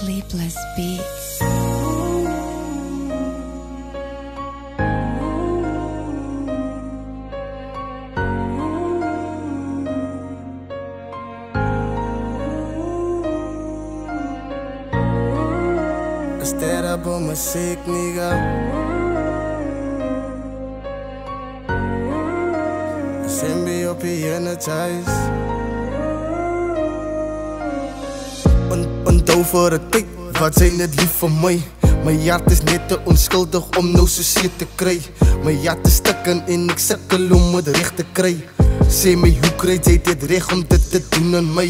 Sleepless Beats. Instead of on my sick nigga, send me op je energize. Onthou voor het tyd, wat zijn het lief vir my? My hart is net te onschuldig om nou so seer te kry. My hart is stikken en ek sukkel om het recht te kry. Sê my, hoe kry jy dit reg om dit te doen aan my?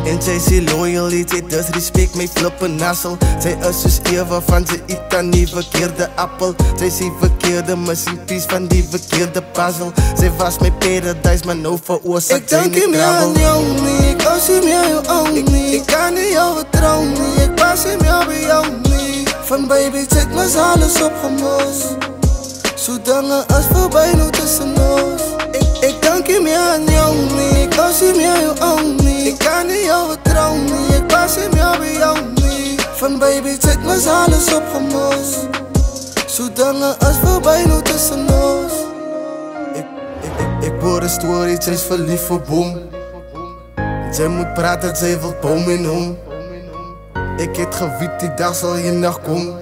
En sy sê loyalty, disrespect my flippen nassel. Sy is soos Eva van sy eet aan die verkeerde appel. Sy sê verkeerde missing piece van die verkeerde puzzle. Sy was my paradise, maar nou veroorsaak sy nie Ek dank trouble. nie meer aan jou nie, ek was nie meer jou oud nie. Ek kan nie jou vertrou nie, ek pas nie meer by jou nie. Van baby check was alles opgemos. So dinge is voorbij nou tussen ons. Ek dank nie meer aan jou nie, ek was nie meer jou oud nie. Ek kan nie jou vertrou nie, ek pas nie meer by jou nie. Van baby check was alles opgemos. So dinge is voorbij nou tussen ons. Ek hoor 'n story, sy is verlief op hom. Sy moet praat dat sy wil bou met hom. Ek het geweet die dag sal eendag kom.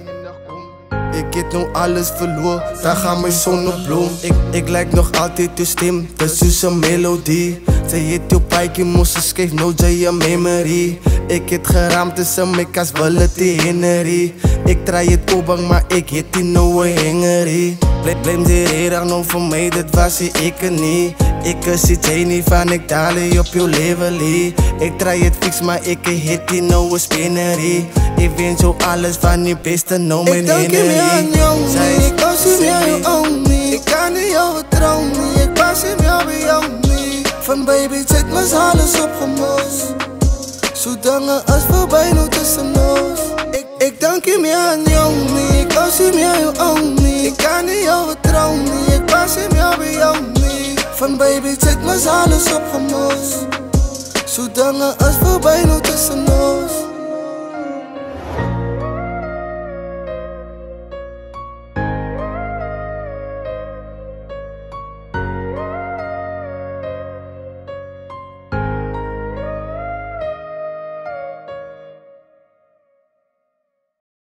Ek het nou alles verloor, daar gaan my son opbloom. Ek lyk nog altyd jou stem, dis soos 'n melodie. Sy het jou paadjie moes skryf, nou jy 'n memory. Ek het geraam tussen my kas, wil het die Henry. Ek try het opbang, maar ek het die nou 'n hengerie. Blame die redig nou vir my, dit was die ek nie. Ek is die Janie van ek daal op jou level. Ek try het fix, maar ek het die nou 'n spinnerie. Ek wens jou alles van die beste, nou my Henry. Ek dank nie meer aan jou nie, ek was nie meer jou oud nie. Ek kan nie jou vertrou nie, ek pas nie meer by jou nie. Van baby check was alles opgemos. So dinge is voorbij nou tussen ons. Ek dank nie meer aan jou nie, ek was nie meer jou oud nie. Ek kan nie jou vertrou nie, ek pas nie meer by jou nie. Van baby check was alles opgemos. So dinge is voorbij nou tussen ons.